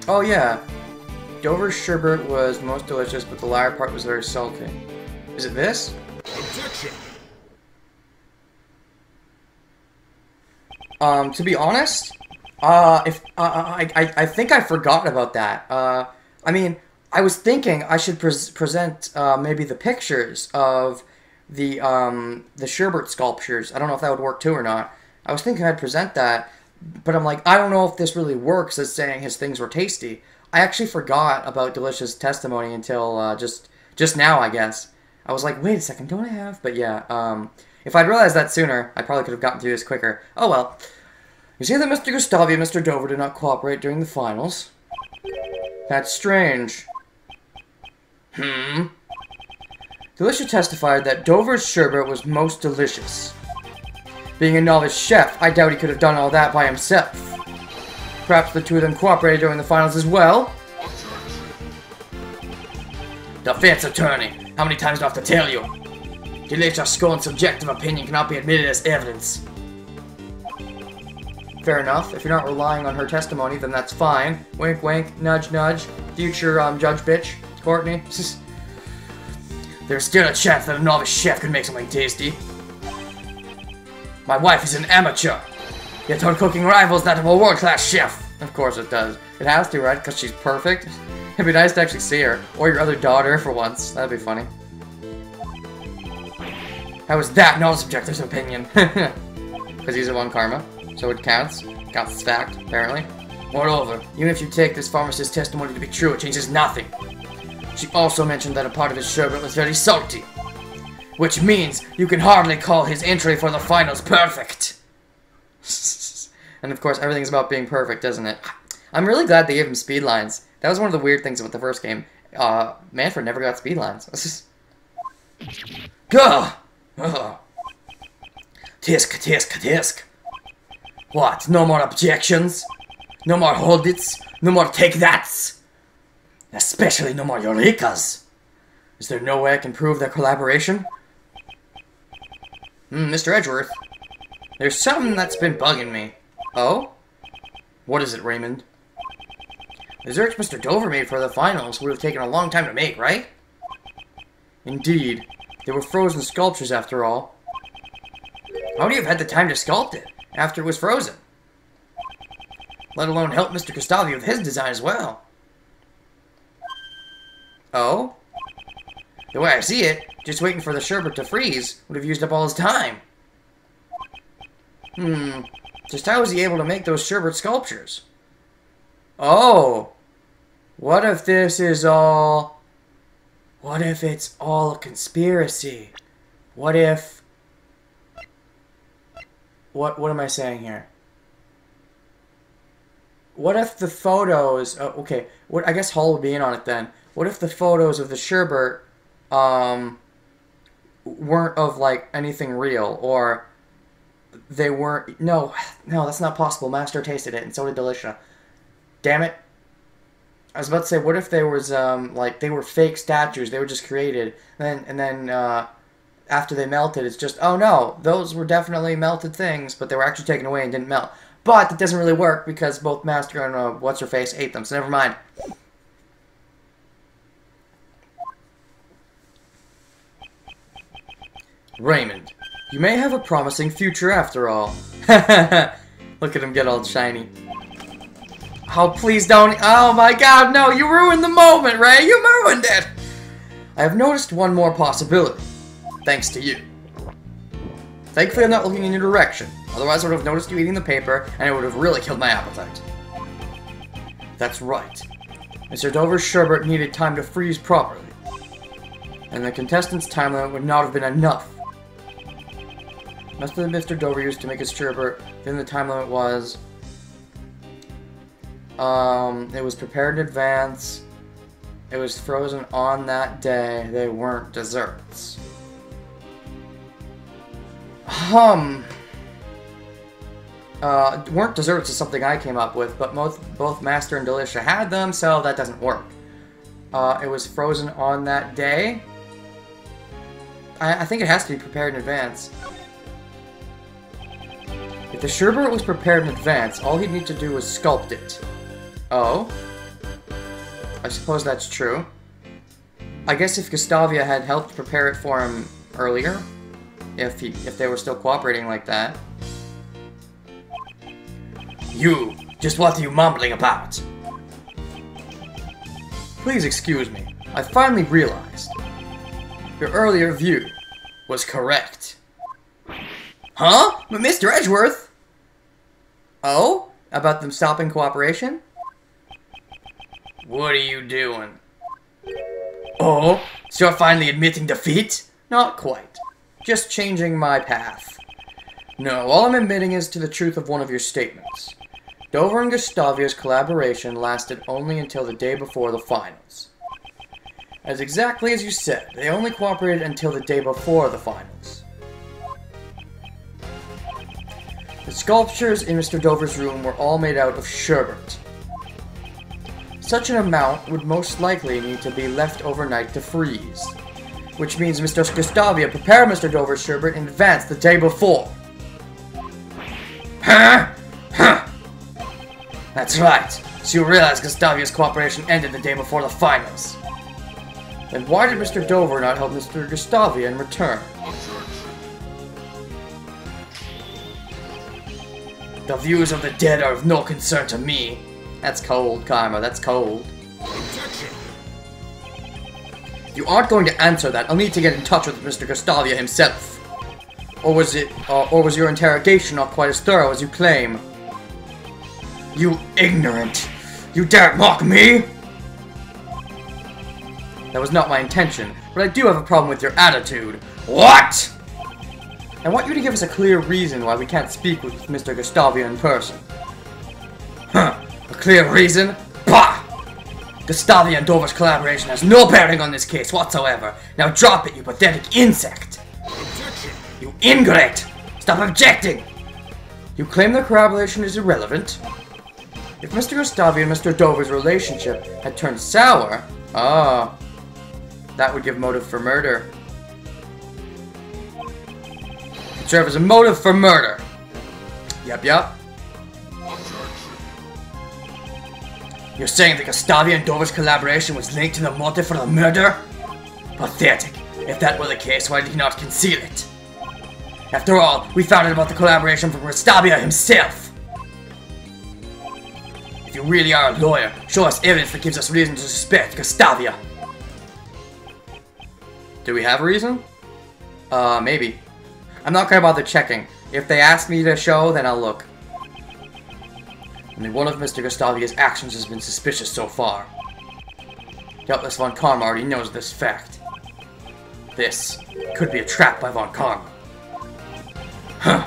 Oh yeah. Dover's sherbet was most delicious, but the latter part was very salty. Is it this? Objection! To be honest, I think I forgot about that. I mean, I was thinking I should present maybe the pictures of the sherbet sculptures. I don't know if that would work too or not. I was thinking I'd present that, but I'm like, I don't know if this really works as saying his things were tasty. I actually forgot about Delicious' testimony until just now, I guess. I was like, wait a second, don't I have? But yeah, if I'd realized that sooner, I probably could have gotten through this quicker. Oh well. You see that Mr. Gustavi and Mr. Dover did not cooperate during the finals? That's strange. Delicious testified that Dover's sherbet was most delicious. Being a novice chef, I doubt he could have done all that by himself. Perhaps the two of them cooperated during the finals as well? Defense attorney, how many times do I have to tell you? Delicious scorned subjective opinion cannot be admitted as evidence. Fair enough. If you're not relying on her testimony, then that's fine. Wink, wink, nudge, nudge. Future judge bitch, Courtney. There's still a chance that a novice chef could make something tasty. My wife is an amateur, yet her cooking rivals that of a world-class chef. Of course it does. It has to, right? Because she's perfect. It'd be nice to actually see her. Or your other daughter for once. That'd be funny. How is that not a subjective opinion? Because he's a one karma. So it counts. Counts as fact, apparently. Moreover, even if you take this pharmacist's testimony to be true, it changes nothing. She also mentioned that a part of his sherbet was very salty. Which means you can hardly call his entry for the finals perfect. And of course, everything's about being perfect, isn't it? I'm really glad they gave him speed lines. That was one of the weird things about the first game. Manfred never got speed lines. Gah! Tisk, tisk, tisk. What? No more objections? No more hold-its? No more take-thats? Especially no more eurekas? Is there no way I can prove their collaboration? Mr. Edgeworth. There's something that's been bugging me. Oh? What is it, Raymond? The desserts Mr. Dover made for the finals would have taken a long time to make, right? Indeed. They were frozen sculptures, after all. How would you have had the time to sculpt it after it was frozen? Let alone help Mr. Gustavi with his design as well. Oh? The way I see it, just waiting for the sherbet to freeze would have used up all his time. Just how was he able to make those sherbet sculptures? Oh! What if this is all... What if it's all a conspiracy? What if... What am I saying here? What if the photos... okay, I guess Hall would be in on it then. What if the photos of the sherbet weren't of, like, anything real, or they weren't... No, that's not possible. Master tasted it, and so did Delicia. Damn it. I was about to say, what if there was, like, they were fake statues, they were just created, and then after they melted, it's just, oh no, those were definitely melted things, but they were actually taken away and didn't melt. But it doesn't really work, because both Master and, What's-Her-Face ate them, so never mind. Raymond, you may have a promising future after all. Look at him get all shiny. Oh, please don't. Oh my god, no, you ruined the moment, Ray. You ruined it. I have noticed one more possibility. Thanks to you. Thankfully, I'm not looking in your direction. Otherwise, I would have noticed you eating the paper, and it would have really killed my appetite. That's right. Mr. Dover's sherbet needed time to freeze properly. And the contestant's time limit would not have been enough. Must have been Mr. Dover used to make his sherbet, then the time limit was... it was prepared in advance. It was frozen on that day. They weren't desserts. Weren't desserts is something I came up with, but both Master and Delicia had them, so that doesn't work. It was frozen on that day. I think it has to be prepared in advance. If the sherbet was prepared in advance, all he'd need to do was sculpt it. Oh? I suppose that's true. I guess if Gustavia had helped prepare it for him earlier, if they were still cooperating like that. You! Just what are you mumbling about? Please excuse me. I finally realized. Your earlier view was correct. Huh? But Mr. Edgeworth? Oh? About them stopping cooperation? What are you doing? Oh? So you're finally admitting defeat? Not quite. Just changing my path. No, all I'm admitting is to the truth of one of your statements. Dover and Gustavia's collaboration lasted only until the day before the finals. As exactly as you said, they only cooperated until the day before the finals. The sculptures in Mr. Dover's room were all made out of sherbet. Such an amount would most likely need to be left overnight to freeze, which means Mr. Gustavia prepared Mr. Dover's sherbet in advance the day before. Huh? Huh. That's right. So you realize Gustavia's cooperation ended the day before the finals. Then why did Mr. Dover not help Mr. Gustavia in return? The views of the dead are of no concern to me. That's cold, Karma. That's cold. You aren't going to answer that. I'll need to get in touch with Mr. Gustavia himself. Or was your interrogation not quite as thorough as you claim? You ignorant! You dare mock me? That was not my intention, but I do have a problem with your attitude. What? I want you to give us a clear reason why we can't speak with Mr. Gustavia in person. Huh, a clear reason? Bah! Gustavia and Dover's collaboration has no bearing on this case whatsoever. Now drop it, you pathetic insect! You ingrate! Stop objecting! You claim the collaboration is irrelevant? If Mr. Gustavia and Mr. Dover's relationship had turned sour, that would give motive for murder. It serve as a motive for murder. Yep. You're saying that Gustavia and Dover's collaboration was linked to the motive for the murder? Pathetic. If that were the case, why did he not conceal it? After all, we found out about the collaboration from Gustavia himself. If you really are a lawyer, show us evidence that gives us reason to suspect Gustavia. Do we have a reason? Maybe. I'm not gonna bother checking. If they ask me to show, then I'll look. Only one of Mr. Gustavia's actions has been suspicious so far. Doubtless Von Karma already knows this fact. This could be a trap by Von Karma. Huh.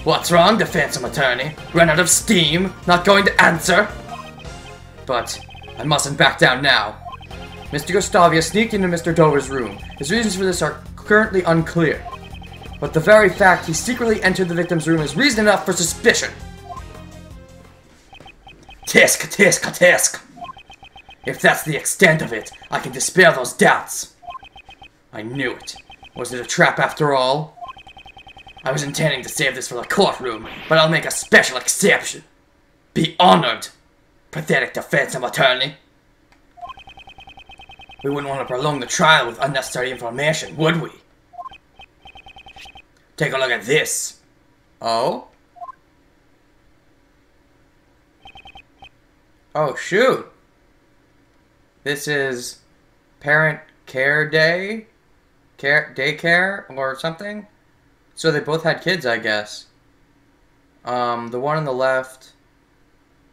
What's wrong, defense attorney? Run out of steam? Not going to answer? But I mustn't back down now. Mr. Gustavia sneaked into Mr. Dover's room. His reasons for this are currently unclear. But the very fact he secretly entered the victim's room is reason enough for suspicion. Tisk. If that's the extent of it, I can dispel those doubts. I knew it. Was it a trap after all? I was intending to save this for the courtroom, but I'll make a special exception. Be honored, pathetic defense attorney. We wouldn't want to prolong the trial with unnecessary information, would we? Take a look at this. Oh? Oh, shoot. This is Parent Care Day? Daycare or something? So they both had kids, I guess. The one on the left...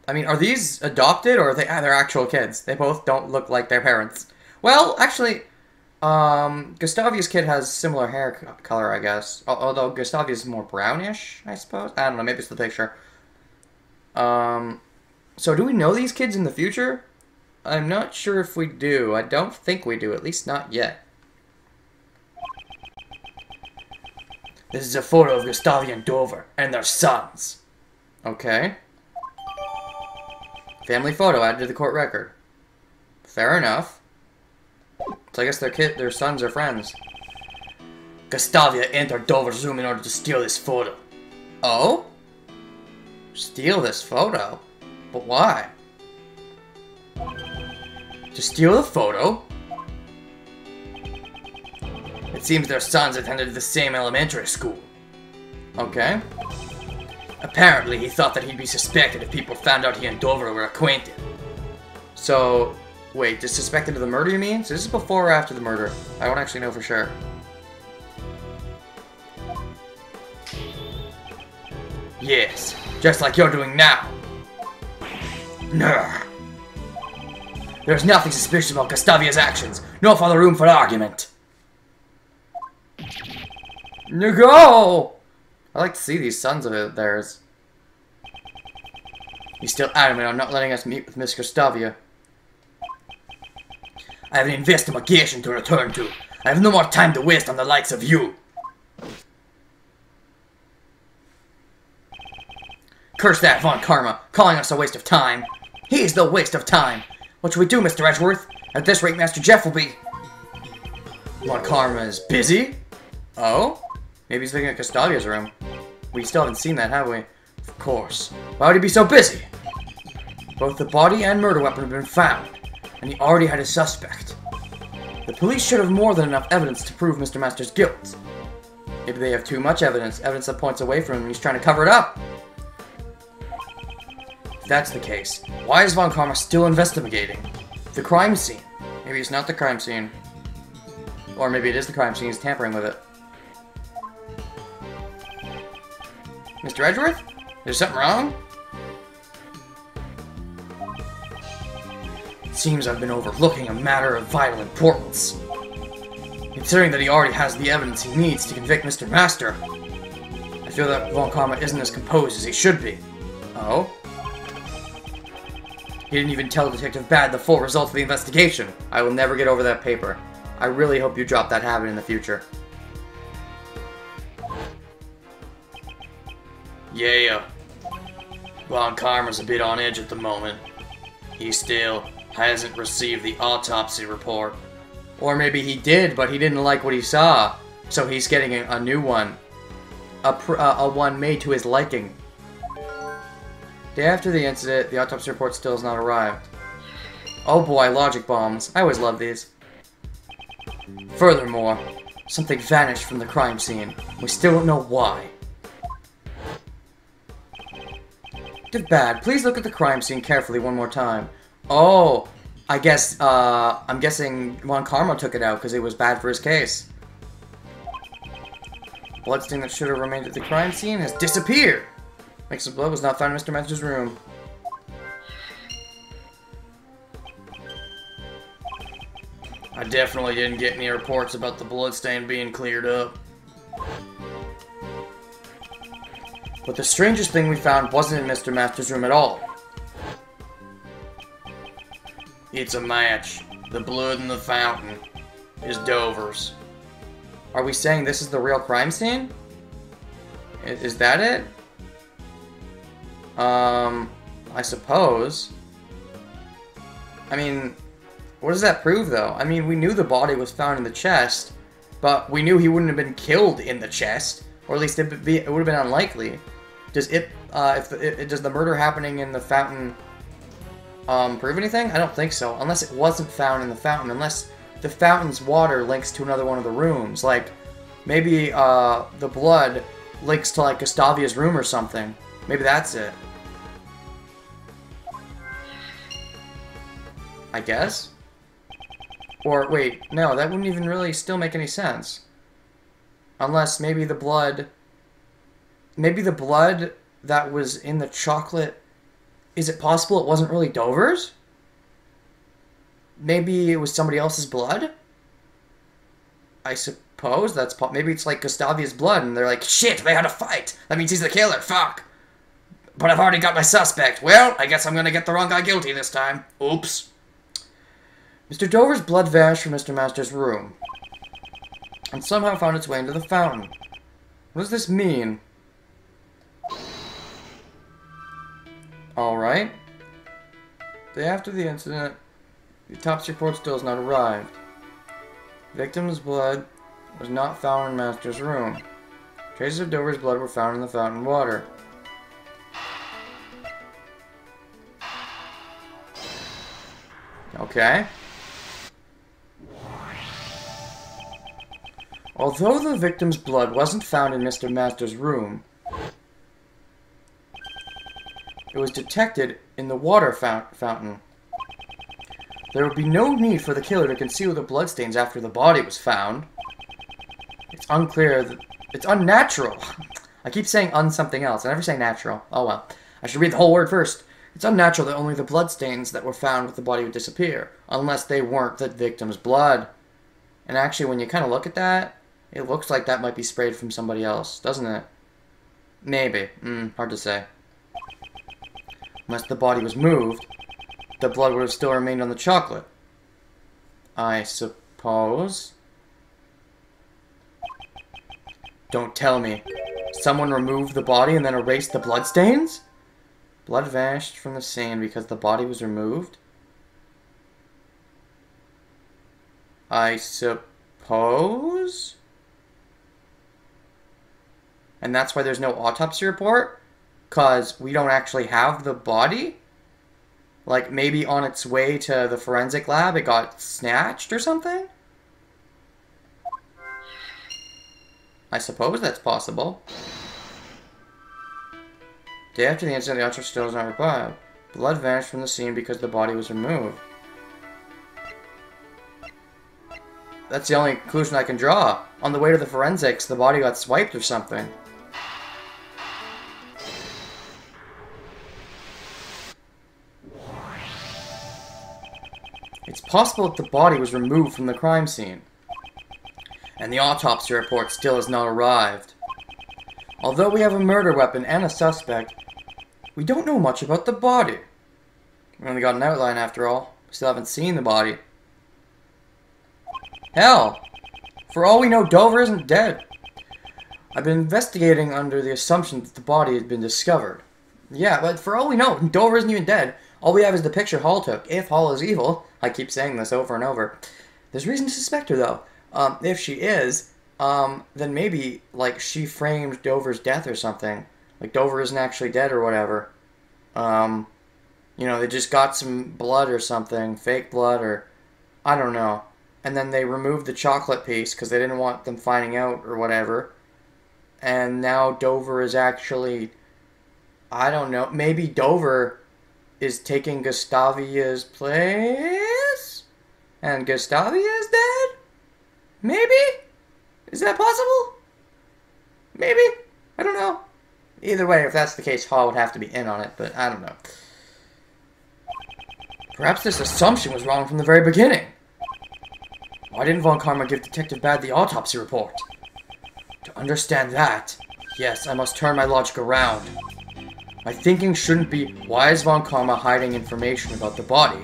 I mean, are these adopted or are they're actual kids? They both don't look like their parents. Well, actually, Gustavia's kid has similar hair color, I guess. Although Gustavia's more brownish, I suppose. I don't know, maybe it's the picture. So do we know these kids in the future? I'm not sure if we do. I don't think we do, at least not yet. This is a photo of Gustavia and Dover and their sons. Okay. Family photo added to the court record. Fair enough. So I guess their sons are friends. Gustavia entered Dover's room in order to steal this photo. Oh? Steal this photo? But why? To steal the photo? It seems their sons attended the same elementary school. Okay. Apparently, he thought that he'd be suspected if people found out he and Dover were acquainted. So, wait, just suspected of the murder, you mean? So this is before or after the murder? I don't actually know for sure. Yes, just like you're doing now. No. There's nothing suspicious about Gustavia's actions. No further room for argument. No! I like to see these sons of theirs. He's still adamant on not letting us meet with Miss Gustavia. I have an investigation to return to. I have no more time to waste on the likes of you. Curse that Von Karma, calling us a waste of time. He's the waste of time. What should we do, Mr. Edgeworth? At this rate, Master Jeff will be... Von Karma is busy? Oh? Maybe he's looking at Gustavia's room. We still haven't seen that, have we? Of course. Why would he be so busy? Both the body and murder weapon have been found, and he already had a suspect. The police should have more than enough evidence to prove Mr. Master's guilt. Maybe they have too much evidence, evidence that points away from him and he's trying to cover it up. If that's the case, why is Von Karma still investigating the crime scene? Maybe it's not the crime scene. Or maybe it is the crime scene, he's tampering with it. Mr. Edgeworth? Is something wrong? It seems I've been overlooking a matter of vital importance. Considering that he already has the evidence he needs to convict Mr. Master, I feel that Von Karma isn't as composed as he should be. Oh? He didn't even tell Detective Bad the full results of the investigation. I will never get over that paper. I really hope you drop that habit in the future. Yeah. Von Karma's a bit on edge at the moment. He still hasn't received the autopsy report. Or maybe he did, but he didn't like what he saw. So he's getting a new one. A one made to his liking. Day after the incident, the autopsy report still has not arrived. Oh boy, logic bombs. I always love these. Furthermore, something vanished from the crime scene. We still don't know why. Detective Bad, please look at the crime scene carefully one more time. Oh, I guess, I'm guessing Von Karma took it out because it was bad for his case. Bloodstain that should have remained at the crime scene has disappeared. Mix of blood was not found in Mr. Master's room. I definitely didn't get any reports about the bloodstain being cleared up. But the strangest thing we found wasn't in Mr. Master's room at all. It's a match. The blood in the fountain is Dover's. Are we saying this is the real crime scene? Is that it? I suppose. I mean, what does that prove, though? I mean, we knew the body was found in the chest, but we knew he wouldn't have been killed in the chest, or at least it would have been unlikely. Does does the murder happening in the fountain prove anything? I don't think so, unless it wasn't found in the fountain, unless the fountain's water links to another one of the rooms, like maybe the blood links to like Gustavia's room or something. Maybe that's it. I guess? Or, wait, no, that wouldn't even really still make any sense. Unless maybe the blood... Maybe the blood that was in the chocolate... Is it possible it wasn't really Dover's? Maybe it was somebody else's blood? I suppose that's... Maybe it's like Gustavia's blood, and they're like, shit, they had a fight! That means he's the killer, fuck! But I've already got my suspect. Well, I guess I'm gonna get the wrong guy guilty this time. Oops. Mr. Dover's blood vanished from Mr. Master's room, and somehow found its way into the fountain. What does this mean? Alright. Day after the incident, the autopsy report still has not arrived. The victim's blood was not found in Master's room. Traces of Dover's blood were found in the fountain water. Okay. Although the victim's blood wasn't found in Mr. Master's room, it was detected in the water fountain. There would be no need for the killer to conceal the bloodstains after the body was found. It's unclear. It's unnatural. I keep saying something else. I never say natural. Oh well. I should read the whole word first. It's unnatural that only the bloodstains that were found with the body would disappear, unless they weren't the victim's blood. And actually, when you kind of look at that, it looks like that might be sprayed from somebody else, doesn't it? Maybe. Hard to say. Unless the body was moved, the blood would have still remained on the chocolate. I suppose. Don't tell me. Someone removed the body and then erased the bloodstains? Blood vanished from the scene because the body was removed? I suppose? And that's why there's no autopsy report? Because we don't actually have the body? Like, maybe on its way to the forensic lab it got snatched or something? I suppose that's possible. Day after the incident, the autopsy still is not required. Blood vanished from the scene because the body was removed. That's the only conclusion I can draw. On the way to the forensics, the body got swiped or something. It's possible that the body was removed from the crime scene, and the autopsy report still has not arrived. Although we have a murder weapon and a suspect, we don't know much about the body. We only got an outline after all. We still haven't seen the body. Hell, for all we know, Dover isn't dead. I've been investigating under the assumption that the body had been discovered. Yeah, but for all we know, Dover isn't even dead. All we have is the picture Hall took. If Hall is evil, I keep saying this over and over. There's reason to suspect her, though. If she is, then maybe, like, she framed Dover's death or something. Like, Dover isn't actually dead or whatever. You know, they just got some blood or something, fake blood or, I don't know. And then they removed the chocolate piece because they didn't want them finding out or whatever. And now Dover is actually, I don't know, maybe Dover is taking Gustavia's place? And Gustavia is dead? Maybe? Is that possible? Maybe? I don't know. Either way, if that's the case, Hall would have to be in on it, but I don't know. Perhaps this assumption was wrong from the very beginning. Why didn't Von Karma give Detective Bad the autopsy report? To understand that, yes, I must turn my logic around. My thinking shouldn't be, why is Von Karma hiding information about the body?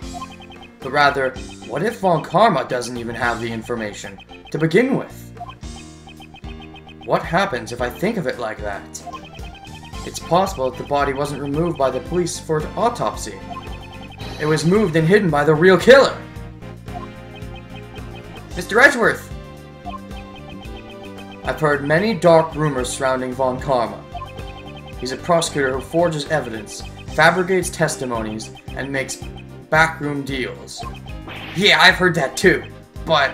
But rather, what if Von Karma doesn't even have the information to begin with? What happens if I think of it like that? It's possible that the body wasn't removed by the police for an autopsy. It was moved and hidden by the real killer. Mr. Edgeworth! I've heard many dark rumors surrounding Von Karma. He's a prosecutor who forges evidence, fabricates testimonies, and makes backroom deals. Yeah, I've heard that too. But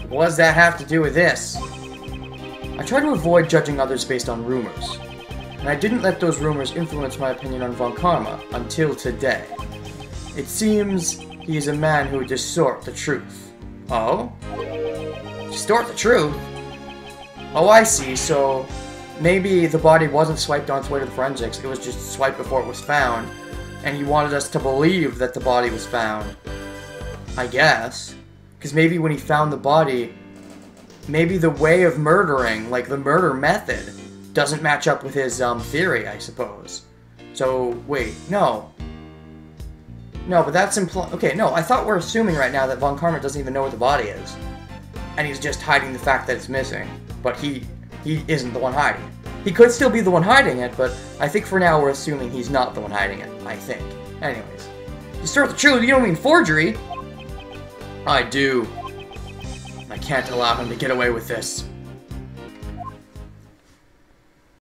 what does that have to do with this? I try to avoid judging others based on rumors. And I didn't let those rumors influence my opinion on Von Karma until today. It seems he is a man who would distort the truth. Oh? Distort the truth? Oh, I see, so maybe the body wasn't swiped on its way to the forensics, it was just swiped before it was found, and he wanted us to believe that the body was found. I guess. Because maybe when he found the body, maybe the way of murdering, like the murder method, doesn't match up with his theory, I suppose. So, wait, no. No, but that's okay, no, I thought we're assuming right now that Von Karma doesn't even know where the body is. And he's just hiding the fact that it's missing. But he isn't the one hiding it. He could still be the one hiding it, but I think for now we're assuming he's not the one hiding it, I think. Anyways. Distort the truth, you don't mean forgery! I do. I can't allow him to get away with this.